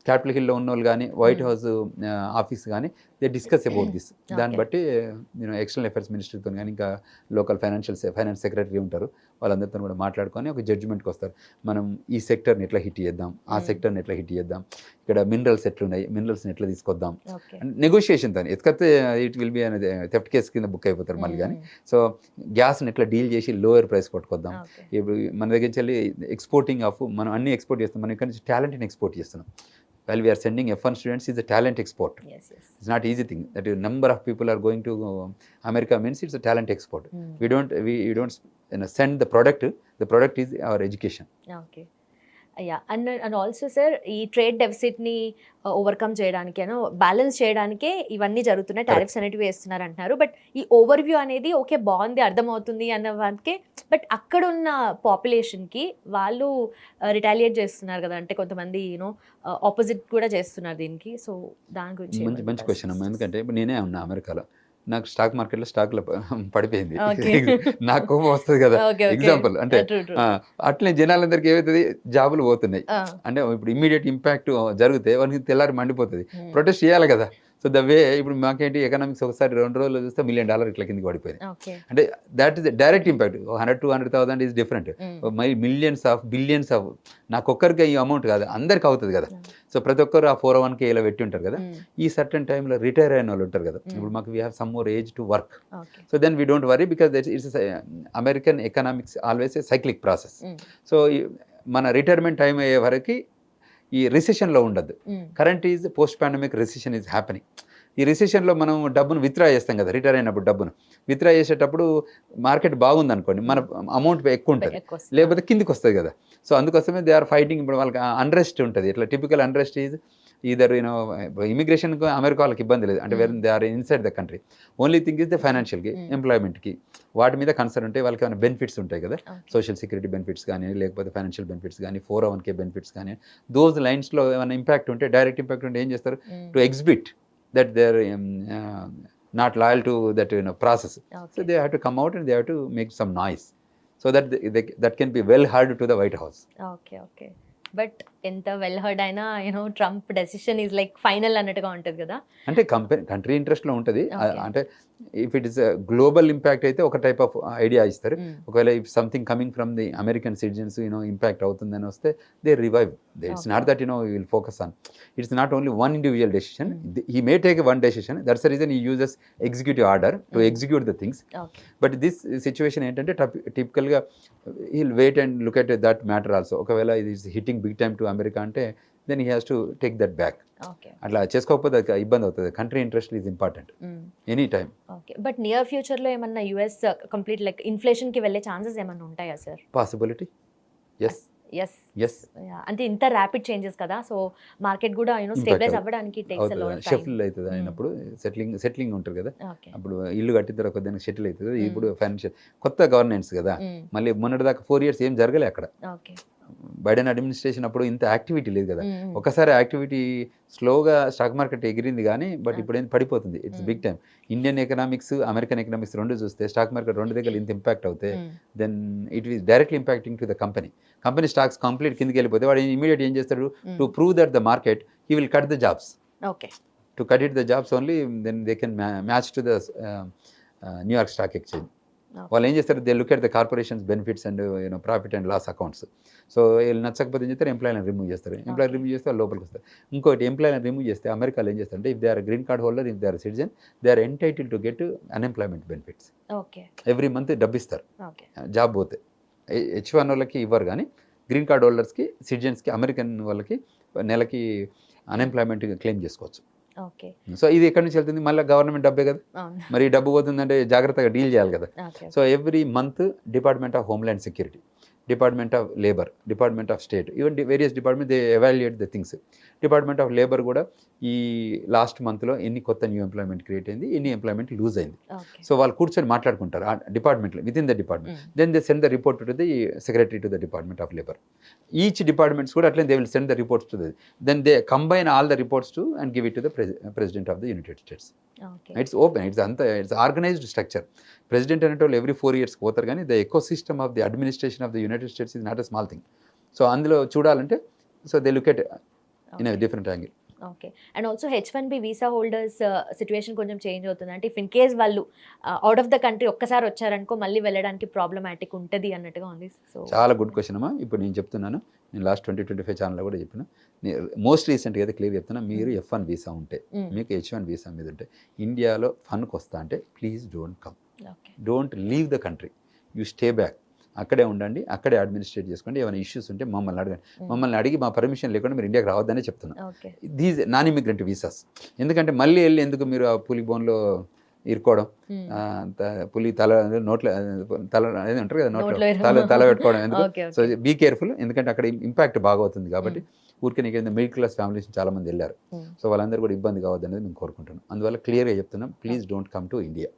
capital హిల్లో ఉన్న వాళ్ళు కానీ, White house office కానీ, దే డిస్కస్ అబౌట్ దిస్. దాన్ని బట్టి ఎక్స్టర్నల్ అఫైర్స్ మినిస్టర్తో కానీ, ఇంకా లోకల్ ఫైనాన్స్ సెక్రటరీ ఉంటారు, వాళ్ళందరితో కూడా మాట్లాడుకొని ఒక జడ్జిమెంట్కి వస్తారు. మనం ఈ సెక్టర్ని ఎట్లా హిట్ చేద్దాం, ఆ సెక్టర్ని ఎట్లా హిట్ చేద్దాం, ఇక్కడ మినరల్స్ ఎట్లున్నాయి, మినరల్స్ని ఎట్లా తీసుకొద్దాం, నెగోషియేషన్ దాన్ని. ఎత్తుకతే ఇట్ విల్ బి అనేది థెఫ్ట్ కేసు కింద బుక్ అయిపోతారు మళ్ళీ. కానీ సో గ్యాస్ని ఎట్లా డీల్ చేసి లోయర్ ప్రైస్ కొట్టుకొద్దాం. ఇప్పుడు మన దగ్గర నుంచి వెళ్ళి ఎక్స్పోర్టింగ్ ఆఫ్, మనం అన్ని ఎక్స్పోర్ట్ చేస్తాం, మనం ఇక్కడ నుంచి టాలెంట్ని ఎక్స్పోర్ట్ చేస్తున్నాం. While we are sending F1 students, is a talent export. Yes. It's not easy thing. That a number of people are going to America means it's a talent export. We don't send the product. The product is our education. Okay. Yeah, and also sir ఈ trade డెఫిసిట్ని overcome చేయడానికి, balance చేయడానికే ఇవన్నీ జరుగుతున్నాయి, tariffs అనేటివి వేస్తున్నారు అంటున్నారు. But ఈ over view అనేది ఓకే, బాగుంది, అర్థమవుతుంది అన్న వాటికే. బట్ అక్కడ ఉన్న పాపులేషన్కి వాళ్ళు రిటాలియేట్ చేస్తున్నారు కదా, అంటే కొంతమంది ఆపోజిట్ కూడా చేస్తున్నారు దీనికి. సో దాని గురించి మంచి క్వశ్చన్ అమ్మా. ఎందుకంటే ఇప్పుడు నేనే ఉన్నా అమెరికాలో, నాకు స్టాక్ మార్కెట్లో స్టాక్లో పడిపోయింది, నాకు కోపం వస్తుంది కదా. ఎగ్జాంపుల్ అంటే అట్లనే జనాలందరికీ ఏమవుతుంది, జాబులు పోతున్నాయి అంటే ఇప్పుడు ఇమ్మీడియట్ ఇంపాక్ట్ జరిగితే వాళ్ళకి తెల్లారి మండిపోతుంది, ప్రొటెస్ట్ చేయాలి కదా. సో ద వే ఇప్పుడు మాకేంటి ఎకనామిక్స్ ఒకసారి 2 రోజులు చూస్తే $1 million ఇట్లా కిందకి పడిపోయింది. అంటే that is direct impact. 100,000-200,000 is different, my millions of billions of, నాకు ఒక్కరికి ఈ అమౌంట్ కాదు, అందరికి అవుతుంది కదా. సో ప్రతి ఒక్కరు ఆ 401k ఇలా పెట్టి ఉంటారు కదా. ఈ సర్టన్ టైంలో రిటైర్ అయిన వాళ్ళు ఉంటారు కదా. ఇప్పుడు మాకు we have some more age to work. So then we don't worry, because it's American economics always a cyclic process. So మన రిటైర్మెంట్ టైం అయ్యే వరకు ఈ రిసెషన్లో ఉండద్దు. Current is post pandemic recession is happening. ఈ రిసెషన్లో మనం డబ్బును విత్డ్రా చేస్తాం కదా, రిటైర్ అయినప్పుడు డబ్బును విత్డ్రా చేసేటప్పుడు మార్కెట్ బాగుంది అనుకోండి, మన అమౌంట్ ఎక్కువ ఉంటుంది, లేకపోతే కిందికి వస్తుంది కదా. సో అందుకోసమే దే ఆర్ ఫైటింగ్. ఇప్పుడు వాళ్ళకి అన్రెస్ట్ ఉంటుంది. ఇట్లా టిపికల్ అన్రెస్ట్ ఈజ్ ఈదర్ ఇమిగ్రేషన్కి అమెరికా వాళ్ళకి ఇబ్బంది లేదు, అంటే they are inside the country. Only thing is the ఫైనాన్షియల్కి, ఎంప్లాయ్మెంట్కి, వాటి మీద కన్సర్న్ ఉంటాయి. వాళ్ళకి ఏమైనా బెనిఫిట్స్ ఉంటాయి కదా, సోషల్ సెక్యూరిటీ బెనిఫిట్స్ కానీ, లేకపోతే ఫైనాన్షియల్ బెనిఫిట్స్ కానీ, 401k బెనిఫిట్స్ కానీ, దోస్ లైన్స్లో ఏమైనా ఇంపాక్ట్ ఉంటే, డైరెక్ట్ ఇంపాక్ట్ ఉంటే ఏం చేస్తారు, to exhibit that they're not loyal to that process. So they have to come out and they have to make some noise so that that can be well heard to the White House. Okay. But ఎంత well heard అయినా Trump decision is like final అన్నట్టుగా ఉంటుంది కదా. అంటే country ఇంట్రెస్ట్లో ఉంటుంది. అంటే if it is global impact అయితే ఒక టైప్ ఆఫ్ ఐడియా ఇస్తారు. ఒకవేళ if something coming from the American citizens impact అవుతుందని వస్తే they revive. It's not that will focus on, it's not only one individual decision. He may take one decision, that's the reason he uses executive order to execute the things. But this situation ఏంటంటే టిపికల్గా he'll wait and look at that matter also. ఒకవేళ ఇది is hitting big time to America అంటే then he has to take that back. అట్లా చేసుకోకపోతే ఇబ్బంది అవుతుంది. Country interest is important any time. Okay, but near ఫ్యూచర్లో ఏమన్నా యుఎస్ కంప్లీట్ లైక్ ఇన్ఫ్లేషన్కి వెళ్ళే ఛాన్సెస్ ఏమన్నా ఉంటాయా సార్? Possibility, yes. అంటే ఇంత ర్యాపిడ్ చేంజెస్ కదా, సో మార్కెట్ కూడా స్టెబిలైజ్ అవ్వడానికి షఫిల్ అవుతుంది అయినప్పుడు సెటిలింగ్ ఉంటుంది కదా. అప్పుడు ఇల్లు కట్టిన తర్వాత కొద్దిగా సెటిల్ అవుతుంది. ఇప్పుడు ఫైనాన్షియల్ కొత్త గవర్నెన్స్ కదా, మళ్ళీ మొన్నటిదాకా 4 years ఏం జరగలే అక్కడ. బైడెన్ అడ్మినిస్ట్రేషన్ అప్పుడు ఇంత యాక్టివిటీ లేదు కదా. ఒకసారి యాక్టివిటీ స్లోగా స్టాక్ మార్కెట్ ఎగిరింది కానీ, బట్ ఇప్పుడు ఏం పడిపోతుంది. It's big time. Indian economics, American economics రెండు చూస్తే స్టాక్ మార్కెట్ రెండు దగ్గర ఇంత ఇంపాక్ట్ అవుతే then it is directly impacting to the company stocks complete కిందకి వెళ్ళిపోతే వాడు ఇమీడియట్ ఏం చేస్తాడు, to prove that the market he will cut the jobs. To cut it the jobs only then they can match to the New York stock exchange. వాళ్ళు ఏం చేస్తారు, they look at the corporations benefits and profit and loss accounts. So వీళ్ళు నచ్చకపోతే ఏం చేస్తారు, ఎంప్లాయీని remove చేస్తారు. Employee remove చేస్తే వాళ్ళు లోపలికి వస్తారు. ఇంకోటి ఎంప్లాయీని రిమూవ్ చేస్తే అమెరికాలో ఏం చేస్తారంటే, if they are green card holder, if they are citizen, they are entitle to get unemployment benefits. Every month డబ్బు ఇస్తారు జాబ్ పోతే. H1 వాళ్ళకి ఇవ్వరు కానీ గ్రీన్ కార్డ్ హోల్డర్స్కి, సిటిజన్స్కి, అమెరికన్ వాళ్ళకి నెలకి అన్ఎంప్లాయ్మెంట్ క్లెయిమ్ చేసుకోవచ్చు. సో ఇది ఎక్కడి నుంచి వెళ్తుంది, మళ్ళీ గవర్నమెంట్ డబ్బే కదా. మరి డబ్బు పోతుందంటే జాగ్రత్తగా డీల్ చేయాలి కదా. So every month department of homeland security, department of labour, department of state, even various department they evaluate the things. Department of labour కూడా ఈ లాస్ట్ మంత్లో ఎన్ని కొత్త న్యూ ఎంప్లాయ్మెంట్ క్రియేట్ అయింది, ఎన్ని ఎంప్లాయ్మెంట్ లూజ్ అయింది. సో వాళ్ళు కూర్చొని మాట్లాడుకుంటారు ఆ డిపార్ట్మెంట్లో, with in the department. Then they send the report to the secretary to the department of labour. Each departments కూడా అట్లనే they will send the reports to the, then they combine all the reports to and give it to the president of the United States. It's open, it's organised structure. President అనేటోళ్ళు every 4 years పోతారు కానీ the ecosystem of the administration of the United states is not a small thing. So అందులో చూడాలంటే so they look at in a different angle. Okay, and also H1B visa holders situation కొంచెం change అవుతుంది. అంటే if in case వాళ్ళు out of the country ఒక్కసారి వచ్చారనుకో మళ్ళీ వెళ్ళడానికి problematic ఉంటుంది అన్నట్టుగా ఉంది. సో చాలా గుడ్ క్వశ్చన్ అమ్మా. ఇప్పుడు నేను చెప్తున్నాను, నేను లాస్ట్ 2025 ఛానల్లో కూడా చెప్పిన, మోస్ట్ రీసెంట్గా అయితే క్లియర్ చెప్తున్నా, మీరు F1 వీసా ఉంటే, మీకు H1 వీసా మీద ఉంటే, ఇండియాలో ఫన్కి వస్తా అంటే please don't come, don't leave the country, you stay back. అక్కడే ఉండండి, అక్కడే అడ్మినిస్ట్రేట్ చేసుకోండి. ఏమైనా ఇష్యూస్ ఉంటే మమ్మల్ని అడగండి. మమ్మల్ని అడిగి మా పర్మిషన్ లేకుండా మీరు ఇండియాకి రావద్దనే చెప్తున్నా. These non immigrant visas. ఎందుకంటే మళ్ళీ వెళ్ళి ఎందుకు మీరు ఆ పులి బోన్లో ఇరుకోవడం, పులి నోట్లో తల అనేది అంటారు కదా, నోట్లో తల పెట్టుకోవడం ఎందుకు. సో బీ కేర్ఫుల్, ఎందుకంటే అక్కడ ఇంపాక్ట్ బాగా అవుతుంది. కాబట్టి ఊరికే నీకు మిడిల్ క్లాస్ ఫ్యామిలీస్ చాలామంది వెళ్ళారు. సో వాళ్ళందరూ కూడా ఇబ్బంది కావద్దు అనేది మేము కోరుకుంటున్నాం. అందువల్ల క్లియర్గా చెప్తున్నాం, please don't come to India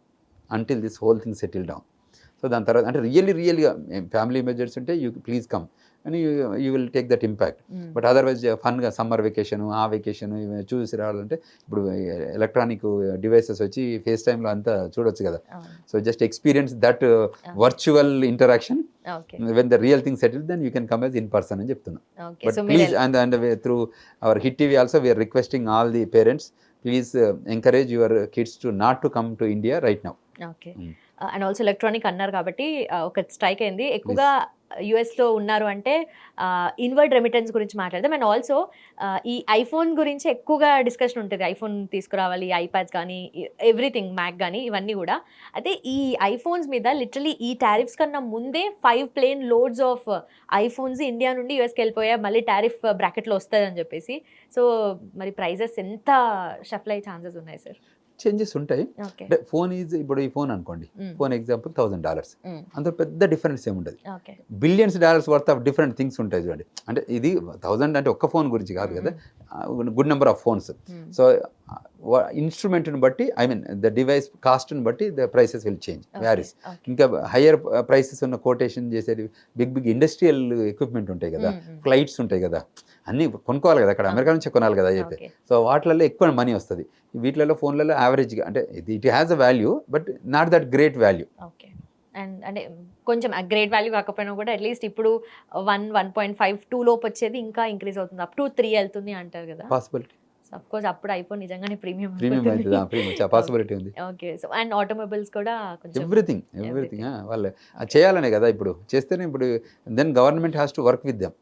until this whole thing settle down. So దాని తర్వాత అంటే రియల్గా ఫ్యామిలీ మెజర్స్ ఉంటే యూ ప్లీజ్ కమ్ అని you will take that impact. But otherwise ఫన్గా సమ్మర్ వెకేషన్, ఆ వెకేషన్ చూసి రావాలంటే ఇప్పుడు ఎలక్ట్రానిక్ డివైసెస్ వచ్చి ఫేస్ టైంలో అంతా చూడొచ్చు కదా. So just experience that virtual interaction. When the real thing settle then you can come as in person అని చెప్తున్నా. But please and through our hit TV also we're requesting all the parents, please encourage your kids to not to come to India right now. Okay, and also electronic అన్నారు కాబట్టి ఒక strike అయింది. ఎక్కువగా యుఎస్లో ఉన్నారు అంటే ఇన్వర్డ్ రెమిటెన్స్ గురించి మాట్లాడదాం. అండ్ ఆల్సో ఈ ఐఫోన్ గురించి ఎక్కువగా డిస్కషన్ ఉంటుంది. ఐఫోన్ తీసుకురావాలి, ఐప్యాడ్స్ కానీ ఎవ్రీథింగ్, మ్యాక్ కానీ ఇవన్నీ కూడా. అయితే ఈ ఐఫోన్స్ మీద లిటరలీ ఈ టారిఫ్స్ కన్నా ముందే 5 plane loads of iPhones India నుండి యూఎస్కి వెళ్ళిపోయా, మళ్ళీ టారిఫ్ బ్రాకెట్లో వస్తుంది అని చెప్పేసి. సో మరి ప్రైజెస్ ఎంత షఫల్ అయ్యే ఛాన్సెస్ ఉన్నాయి సార్? చేంజెస్ ఉంటాయి. అంటే ఫోన్ ఈజ్, ఇప్పుడు ఈ ఫోన్ అనుకోండి, ఫోన్ ఎగ్జాంపుల్ $1000, అందులో పెద్ద డిఫరెన్స్ ఏముండదు. Billions dollars worth of different things ఉంటాయి చూడండి. అంటే ఇది 1000 అంటే ఒక్క ఫోన్ గురించి కాదు కదా, good number of phones. So ఇన్స్ట్రుమెంట్ని బట్టి, ఐ మీన్ ద డివైస్ కాస్ట్ని బట్టి the prices will change, varies. ఇంకా హయ్యర్ ప్రైసెస్ ఉన్న కోటేషన్ చేసేది బిగ్ ఇండస్ట్రియల్ ఎక్విప్మెంట్ ఉంటాయి కదా, ఫ్లైట్స్ ఉంటాయి కదా, అన్నీ కొనుక్కోవాలి కదా, అక్కడ అమెరికా నుంచే కొనాలి కదా అయితే. సో వాటిలలో ఎక్కువ మనీ వస్తుంది. వీటిలలో ఫోన్లలో యావరేజ్గా అంటే it has a value but not that great value. Okay, and అంటే కొంచెం గ్రేట్ వాల్యూ కాకపోయినా కూడా అట్లీస్ట్ ఇప్పుడు 1.5-2 లోపు వచ్చేది ఇంకా ఇంక్రీజ్ అవుతుంది, అప్ టు 3 వెళ్తుంది అంటారు కదా. పాసిబిలిటీ. అఫ్ కోర్స్ అప్పుడు ఐఫోన్ నిజంగానే ప్రీమియం అవుతుంది, ప్రీమియం పాసిబిలిటీ ఉంది. ఓకే. సో అండ్ ఆటోమొబైల్స్ కూడా కొంచెం ఎవ్రీథింగ్ వాళ్ళు అది చేయాలనే కదా ఇప్పుడు చేస్తేనే. ఇప్పుడు then government has to work with them.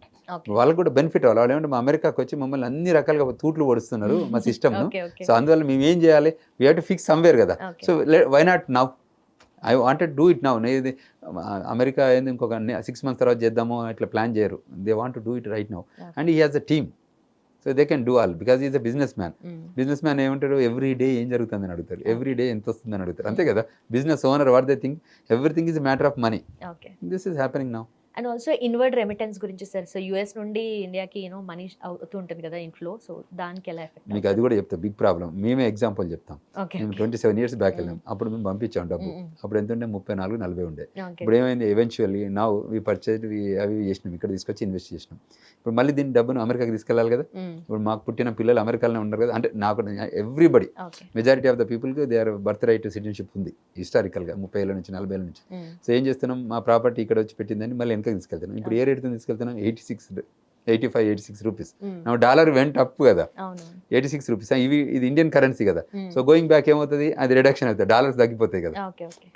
వాళ్ళకి కూడా బెనిఫిట్ అవ్వాలి. వాళ్ళు ఏమంటే మా అమెరికాకి వచ్చి మమ్మల్ని అన్ని రకాలుగా తూట్లు పొడుస్తున్నారు మా సిస్టమ్ను. సో అందువల్ల మేము ఏం చేయాలి, we have to fix somewhere కదా. So why not now, I wanted do it now. ఇది అమెరికా ఏంది ఇంకొక 6 months తర్వాత చేద్దాము ఇట్లా ప్లాన్ చేయరు. They want to do it right now and he has a team. So they can do all because is a businessman ఏమంటారు, every day ఏం జరుగుతుందని అడుగుతారు, ఎవ్రీ డే ఎంత వస్తుందని అడుగుతారు, అంతే కదా. Business owner what they think everything is matter of money. This is happening now. And also inward remittance గురించి సార్. సో యూఎస్ నుండి ఇండియాకి మనీ అవుతూ ఉంటుంది కదా ఇన్ఫ్లో. సో దానికి ఎలా ఎఫెక్ట్? మీకు అది కూడా చెప్తా, బిగ్ ప్రాబ్లం. మేమే ఎగ్జాంపుల్ చెప్తాం. మేము 27 years బ్యాక్ వెళ్ళాం. అప్పుడు మేము పంపించాం డబ్బు. అప్పుడు ఎంత ఉండే, 34-40 ఉండే. ఇప్పుడు ఏమైంది, ఎవెన్చువల్లీ నౌ వీ పర్చేజ్ అవి చేసినాం, ఇక్కడ తీసుకొచ్చి ఇన్వెస్ట్ చేసినాం. ఇప్పుడు మళ్ళీ దీని డబ్బును అమెరికాకి తీసుకెళ్ళాలి కదా. ఇప్పుడు మాకు పుట్టిన పిల్లలు అమెరికాలోనే ఉన్నారు కదా. అంటే నాకు ఎవ్రీబడి మెజారిటీ ఆఫ్ ద పీపుల్కి they are birth right citizenship ఉంది హిస్టారికల్గా 30 ఏళ్ళ నుంచి 40 ఏళ్ళ నుంచి. సో ఏం చేస్తున్నాం, మా ప్రాపర్టీ ఇక్కడ వచ్చి పెట్టిందని మళ్ళీ వెనకకి తీసుకెళ్తున్నాం. ఇప్పుడు ఏ రేట్తో తీసుకెళ్తున్నాం, 85-86 రూపీస్. నా డాలర్ వెంట అప్ కదా, 86 రూపీస్. ఇది ఇండియన్ కరెన్సీ కదా. సో గోయింగ్ బ్యాక్ ఏమవుతుంది, అది రిడక్షన్ అవుతుంది, డాలర్స్ తగ్గిపోతాయి కదా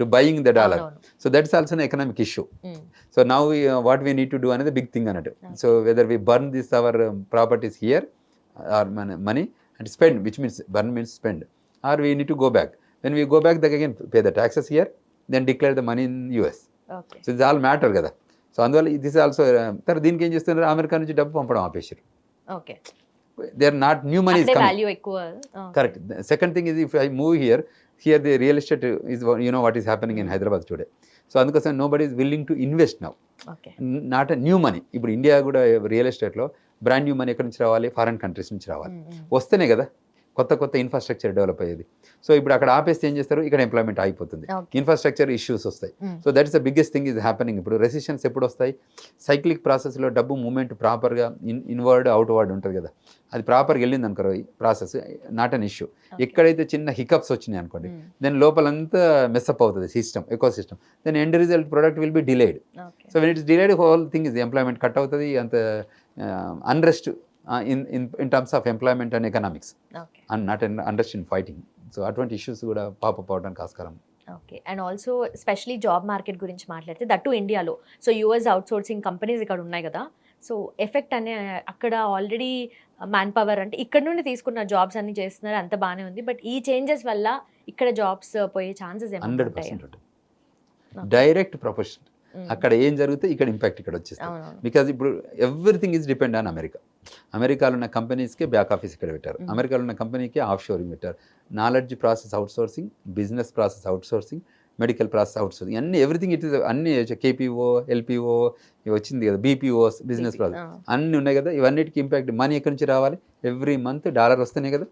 to buying the dollar. So that's also an economic issue. So now what we need to do అనేది బిగ్ థింగ్ అన్నట్టు. So whether we burn this our properties here or money and spend, which means burn means spend, or we need to go back. When we go back, that again pay the taxes here, then declare the money in US. So ఇది all matter కదా. So అందువల్ల this also. తర్వాత దీనికి ఏం చేస్తున్నారు, America నుంచి డబ్బు పంపడం ఆపేసారు. They are not new money is coming. Correct. Second thing is, if I move here the real estate is, you know what is happening in Hyderabad today. So అందుకోసం nobody is willing to invest now, not a new money. ఇప్పుడు India కూడా real ఎస్టేట్లో brand new money ఎక్కడి నుంచి రావాలి, foreign countries నుంచి రావాలి. వస్తేనే కదా కొత్త ఇన్ఫ్రాస్ట్రక్చర్ డెవలప్ అయ్యేది. సో ఇప్పుడు అక్కడ ఆపేస్తే ఏం చేస్తారు, ఇక్కడ ఎంప్లాయ్మెంట్ అయిపోతుంది, ఇన్ఫ్రాస్ట్రక్చర్ ఇష్యూస్ వస్తాయి. So that is the biggest thing is happening. ఇప్పుడు రెసిషన్స్ ఎప్పుడు వస్తాయి, సైక్లిక్ ప్రాసెస్లో డబ్బు మూమెంట్ ప్రాపర్గా ఇన్వర్డ్ అవుట్వర్డ్ ఉంటుంది కదా, అది ప్రాపర్గా వెళ్ళింది అనుకో ఈ ప్రాసెస్, నాట్ అన్ ఇష్యూ. ఎక్కడైతే చిన్న హికప్స్ వచ్చినాయి అనుకోండి, దెన్ లోపలంతా మెస్అప్ అవుతుంది system, eco system, then end result product will be delayed. So when it's delayed, whole thing is employment cut అవుతుంది, అంత unrest in terms of employment and economics, and not unrest in fighting. So అటువంటి issues కూడా popup అవడానికి ఆస్కారం. Okay. And also especially job market గురించి మాట్లాడితే, that ఇండియాలో. So US outsourcing companies ఇక్కడ ఉన్నాయి కదా. సో ఎఫెక్ట్ అనే అక్కడ ఆల్రెడీ మ్యాన్ పవర్ అంటే ఇక్కడ నుండి తీసుకున్న జాబ్స్ అన్ని చేస్తున్నారు, అంత బాగానే ఉంది. బట్ ఈ చేంజెస్ వల్ల ఇక్కడ జాబ్స్ పోయే ఛాన్సెస్ 100% డైరెక్ట్ ప్రొపోర్షన్. అక్కడ ఏం జరిగితే ఇక్కడ ఇంపాక్ట్ ఇక్కడ వచ్చేస్తుంది. బికాజ్ ఇప్పుడు everything is depend on America. అమెరికాలో ఉన్న కంపెనీస్కి బ్యాక్ ఆఫీస్ ఇక్కడ పెట్టారు, అమెరికాలో ఉన్న కంపెనీకి ఆఫ్ షోరింగ్ పెట్టారు, knowledge process out sourcing, business process out sourcing, medical process out sourcing, అన్ని ఎవ్రీథింగ్ ఇట్ ఇస్ అన్ని కేపీఓ, ఎల్పిఓ వచ్చింది కదా, బీపీఓస్, బిజినెస్ ప్రాసెస్ అన్నీ ఉన్నాయి కదా. ఇవన్నిటికి ఇంపాక్ట్ మనీ ఎక్కడి నుంచి రావాలి, ఎవ్రీ మంత్ డాలర్ వస్తేనే కదా,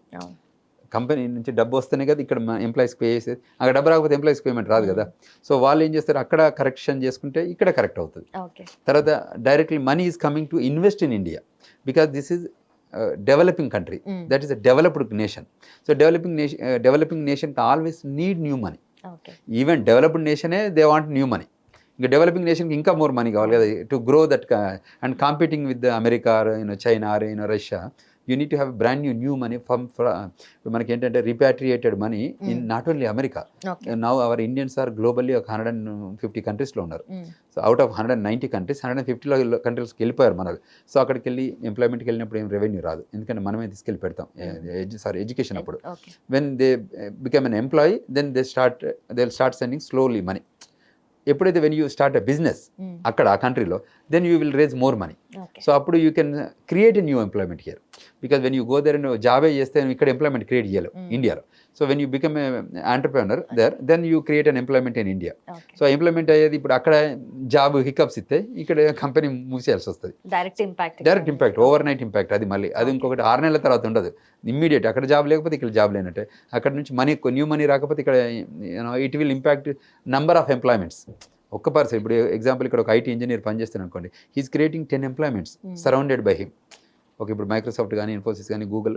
కంపెనీ నుంచి డబ్బు వస్తేనే కదా ఇక్కడ ఎంప్లాయీస్కి పే చేసేది. అక్కడ డబ్బు రాకపోతే ఎంప్లాయీస్ పేమెంట్ రాదు కదా. సో వాళ్ళు ఏం చేస్తారు, అక్కడ కరెక్షన్ చేసుకుంటే ఇక్కడ కరెక్ట్ అవుతుంది. తర్వాత directly money is coming to invest in India, because this is developing country, that is a developed nation. So developing nation always need new money. Even developed నేషనే దే వాంట్ న్యూ మనీ. ఇంకా developing నేషన్కి ఇంకా more money కావాలి కదా to grow that and competing with America or China or Russia. You need to have brand new money from మనకి ఏంటంటే repatriated money in not only America. Now our Indians are globally ఒక 150 కంట్రీస్లో ఉన్నారు. So out of 190 countries 150 కంట్రీస్కి వెళ్ళిపోయారు మనలు. So అక్కడికి వెళ్ళి ఎంప్లాయ్మెంట్కి వెళ్ళినప్పుడు ఏం రెవెన్యూ రాదు, ఎందుకంటే మనమే తీసుకెళ్ళి పెడతాం ఎడ్యుకేషన్ అప్పుడు. When they become an employee then they start sending slowly money. ఎప్పుడైతే when you start a business అక్కడ ఆ కంట్రీలో, then you will raise more money. So అప్పుడు you can create a new employment here, because when you go there and జాబే చేస్తే ఇక్కడ employment create చేయలేవు ఇండియాలో. So when you become a entrepreneur there, then you create an employment in India. So employment అయ్యేది ఇప్పుడు అక్కడ job hiccups ఇస్తే ఇక్కడ కంపెనీ మూసేయాల్సి వస్తుంది. Direct impact, over night impact. అది మళ్ళీ అది ఇంకొకటి 6 నెలల తర్వాత ఉండదు, ఇమ్మీడియట్. అక్కడ జాబ్ లేకపోతే ఇక్కడ జాబ్ లేనట్టే. అక్కడ నుంచి మనీ న్యూ మనీ రాకపోతే ఇక్కడ it will impact number of employments. ఒక్క పర్సన్ ఇప్పుడు ఎగ్జాంపుల్ ఇక్కడ ఒక ఐటీ ఇంజనీర్ పనిచేస్తాను అనుకోండి, he is creating 10 employments surrounded by him. Okay, ఇప్పుడు మైక్రోసాఫ్ట్ కానీ, ఇన్ఫోసిస్ కానీ, గూగుల్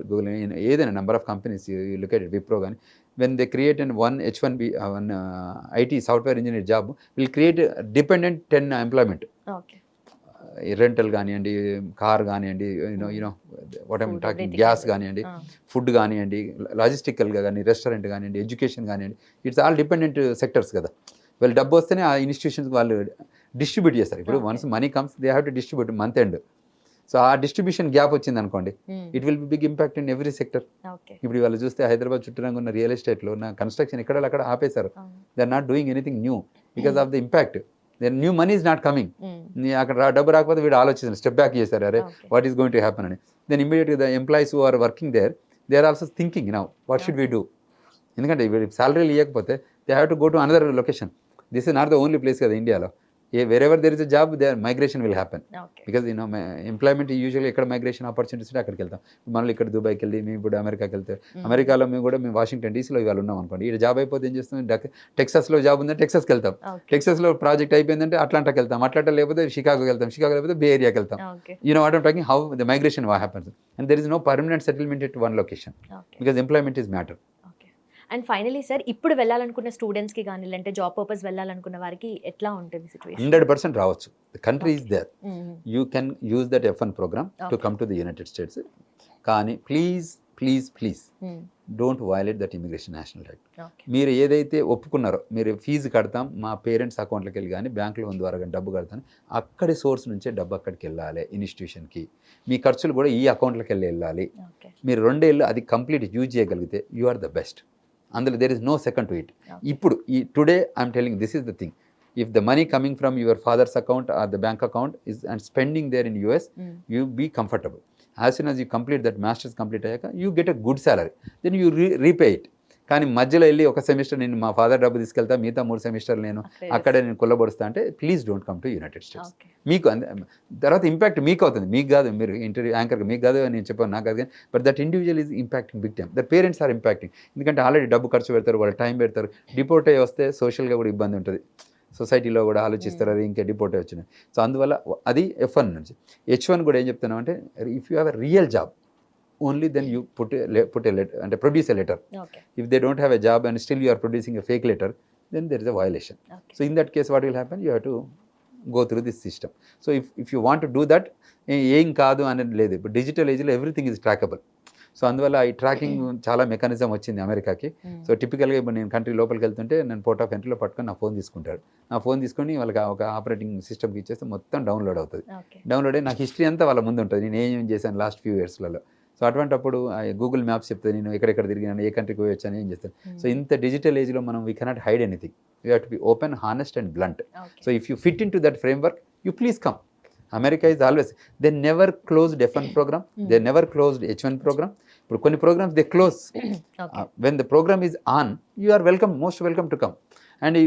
ఏదైనా number of companies located, Wipro కానీ, when they create and one H1B IT software engineer job will create dependent 10 employment. Rental కానివ్వండి, కార్ కానివ్వండి, you know what I'm Food, talking, everything. Gas కానివ్వండి, food కానివ్వండి, లాజిస్టికల్గా కానీ, రెస్టారెంట్ కానివ్వండి, ఎడ్యుకేషన్ కానివ్వండి, it's all dependent sectors కదా. వాళ్ళు డబ్బు వస్తేనే ఆ ఇన్స్టిట్యూషన్స్కి వాళ్ళు డిస్ట్రిబ్యూట్ చేస్తారు. ఇప్పుడు once money comes they have to distribute month end. So ఆ డిస్ట్రిబ్యూషన్ గ్యాప్ వచ్చింది అనుకోండి, it will be big impact in every sector. ఇప్పుడు వాళ్ళు చూస్తే హైదరాబాద్ చుట్టూరంగా ఉన్న రియల్ ఎస్టేట్లో ఉన్న కన్స్ట్రక్షన్ ఎక్కడ అక్కడ ఆపేశారు. They are not doing anything new because of the impact. Then new money is not coming. అక్కడ డబ్బు రాకపోతే వీడు ఆలోచిస్తారు, స్టెప్ బ్యాక్ చేశారు, అరే what is going to happen అని. దెన్ ఇమీడియట్గా the employees who are working there, they are also thinking now what should we do. ఎందుకంటే శాలరీలు ఇవ్వకపోతే they have to go to another location. This is not the only place కదా ఇండియాలో. Wherever there is a job there migration will happen. Because employment usually ఎక్కడ migration opportunities ఉంటే అక్కడికి వెళ్తాం. మనల్ని ఇక్కడ దుబాయ్కి వెళ్ళి మేము ఇప్పుడు అమెరికాకి వెళ్తే, అమెరికాలో మేము వాషింగ్టన్ డీసీలో ఇవాళ ఉన్నాం అనుకోండి, ఇక్కడ జాబ్ అయిపోతే ఏం చేస్తాం, టెక్సాస్లో జాబ్ ఉందంటే టెక్సాస్కి వెళ్తాం, టెక్సాస్లో ప్రాజెక్ట్ అయిపోయిందంటే అట్లాంటాకి వెళ్తాం, అట్లాంటా లేకపోతే షికాగోకి వెళ్తాం, షికాగో లేకపోతే బే ఏరియాకి వెళ్తాం. What I'm talking, how the migration happens. And there is no permanent settlement at one location because employment is matter. And finally sir, ఇప్పుడు వెళ్ళాలనుకున్న స్టూడెంట్స్కి కానీ లేదంటే జాబ్ పర్పస్ వెళ్ళాలనుకున్న వారికి ఎట్లా ఉంటుంది సిచ్యువేషన్? 100% రావచ్చు. The country is there, you can use that F1 program to come to the United States. కానీ please please please don't violate that immigration national right. మీరు ఏదైతే ఒప్పుకున్నారో, మీరు ఫీజు కడతాం మా పేరెంట్స్ అకౌంట్లోకి వెళ్ళి కానీ బ్యాంక్ లోన్ ద్వారా కానీ డబ్బు కడతాను, అక్కడి సోర్స్ నుంచే డబ్బు అక్కడికి వెళ్ళాలి ఇన్స్టిట్యూషన్కి. మీ ఖర్చులు కూడా ఈ అకౌంట్లోకి వెళ్ళాలి. మీరు 2 ఏళ్ళు అది కంప్లీట్ యూజ్ చేయగలిగితే యు ఆర్ ద బెస్ట్. అందులో there is no second to it. ఇప్పుడు ఈ today I'm telling this is the thing. If the money coming from your father's account or the bank account is and spending there in US, you be comfortable. As soon as you complete that masters complete అయ్యాక you get a good salary, then you repay it. కానీ మధ్యలో వెళ్ళి ఒక semester నేను మా father డబ్బు తీసుకెళ్తా, మిగతా 3 సెమిస్టర్లు నేను అక్కడే నేను కొల్లబడుస్తా అంటే please don't come to United states. మీకు తర్వాత ఇంపాక్ట్ మీకు అవుతుంది, మీకు కాదు. మీరు ఇంటర్వ్యూ యాంకర్గా మీకు కాదు నేను చెప్పాను, నాకు కాదు కానీ, but that individual is impacting big time. That parents are impacting. ఎందుకంటే ఆల్రెడీ డబ్బు ఖర్చు పెడతారు, వాళ్ళు టైం పెడతారు. డిపోర్ట్ అయ్యి వస్తే సోషల్గా కూడా ఇబ్బంది ఉంటుంది, సొసైటీలో కూడా ఆలోచిస్తారు, అది ఇంకా డిపోర్ట్ అయ్యి వచ్చినాయి. సో అందువల్ల అది F1 నుంచి. H1 కూడా ఏం చెప్తున్నాం అంటే, if you have a real job only then you put a letter and produce a letter. If they don't have a job and still you are producing a fake letter, then there is a violation. So in that case what will happen, you have to go through this system. So if you want to do that, ఏం కాదు అనేది లేదు. ఇప్పుడు digital ఏజ్లో everything is trackable. So అందువల్ల ఈ tracking చాలా mechanism వచ్చింది అమెరికాకి. సో టిపికల్గా ఇప్పుడు నేను కంట్రీ లోపలికి వెళ్తుంటే నేను పోర్ట్ ఆఫ్ ఎంట్రీలో పట్టుకొని నా ఫోన్ తీసుకుంటాడు. నా ఫోన్ తీసుకొని వాళ్ళకి ఒక ఆపరేటింగ్ సిస్టమ్కి ఇచ్చేస్తే మొత్తం డౌన్లోడ్ అవుతుంది. డౌన్లోడ్ అయ్యి నాకు హిస్టరీ అంతా వాళ్ళ ముందు ఉంటుంది, నేను ఏం చేశాను లాస్ట్ ఫ్యూ ఇయర్స్లలో. సో అటువంటిప్పుడు గూగుల్ మ్యాప్స్ చెప్తే నేను ఎక్కడెక్కడ తిరిగినాను, ఏ కంట్రీకి పోయి వచ్చాను, ఏం చేస్తాను. సో ఇంత డిజిటల్ ఏజ్లో మనం we cannot hide anything. You have to be open, honest and blunt. So if you fit in to that framework, you please come. America is always, they never closed F1 programme, they never closed H1 programme. ఇప్పుడు కొన్ని programmes they close. When the programme is on, you are welcome, most welcome to come. And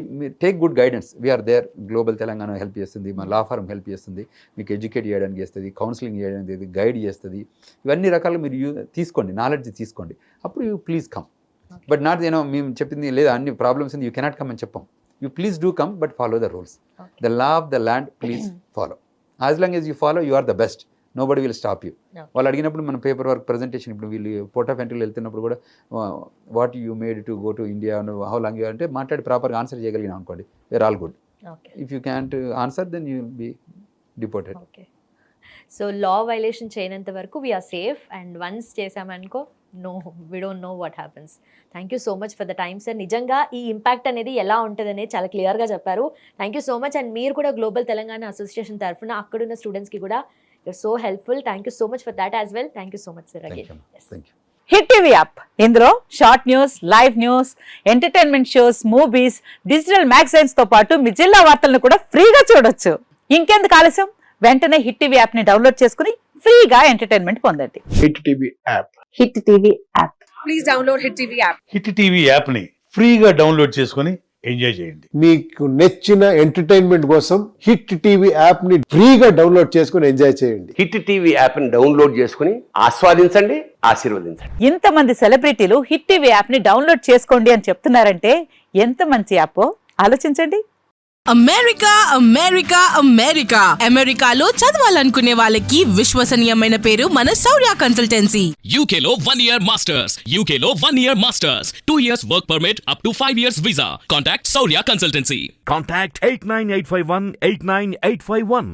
take good guidance. We are there. Global Telangana help చేస్తుంది, మా law firm help చేస్తుంది, మీకు educate చేయడానికి చేస్తుంది, counselling చేయడానికి guide చేస్తుంది. ఇవన్నీ రకాలు మీరు తీసుకోండి, నాలెడ్జ్ తీసుకోండి, అప్పుడు you please come. But not మేము చెప్పింది లేదా అన్ని ప్రాబ్లమ్స్ ఉంది యూ కెనాట్ కమ్ అని చెప్పాం. You please do come, but follow the rules. The law of the land please follow. As long as you follow, you are the best. Nobody will stop you. వాళ్ళు అడిగినప్పుడు మన paper work presentation, ఇప్పుడు వీళ్ళు port of ఎంట్రీలో వెళ్తున్నప్పుడు కూడా what you made to go to India, how long you అంటే మాట్లాడి ప్రాపర్గా ఆన్సర్ చేయగలిగినా అనుకోండి, where all good. If you can't answer, then you will be deported. So law violation చేయనంత వరకు వీఆర్ సేఫ్, అండ్ వన్స్ చేసామనుకో no, we don't know what happens. Thank you so much for the time sir. నిజంగా ఈ impact అనేది ఎలా ఉంటుంది అనేది చాలా క్లియర్గా చెప్పారు. Thank you so much. And మీరు కూడా గ్లోబల్ తెలంగాణ అసోసియేషన్ తరఫున అక్కడున్న స్టూడెంట్స్కి కూడా you're so helpful. Thank you so much for that as well. Thank you so much, sir, again. Yes. Thank you. Hit TV app, ఇందులో short news, live news, entertainment shows, movies, digital magazines తో పాటు మీ జిల్లా వార్తలను కూడా ఫ్రీగా చూడొచ్చు. ఇంకెందుకు ఆలస్యం, వెంటనే హిట్ టీవీ యాప్ ని డౌన్లోడ్ చేసుకుని ఫ్రీగా ఎంటర్టైన్మెంట్ పొందండి. Hit TV app, hit TV app, please download hit TV app. Hit TV app ని ఫ్రీగా డౌన్లోడ్ చేసుకుని ఎంజాయ్ చేయండి. మీకు నచ్చిన ఎంటర్టైన్మెంట్ కోసం హిట్ టీవీ యాప్ ని ఫ్రీగా డౌన్లోడ్ చేసుకుని ఎంజాయ్ చేయండి. హిట్ టీవీ యాప్ ని డౌన్లోడ్ చేసుకుని ఆస్వాదించండి, ఆశీర్వదించండి. ఇంతమంది సెలబ్రిటీలు హిట్ టీవీ యాప్ ని డౌన్లోడ్ చేసుకోండి అని చెప్తున్నారంటే ఎంత మంచి యాప్ ఆలోచించండి. అమెరికా అమెరికా అమెరికా అమెరికాలో చదవాలనుకునే వాళ్ళకి విశ్వసనీయమైన పేరు మన శౌర్య కన్సల్టెన్సీ. UK లో 1 year masters, UK లో 1 year masters, 2 years work permit up to 5 years visa. Contact Saurya Consultancy. Contact 89851 89851.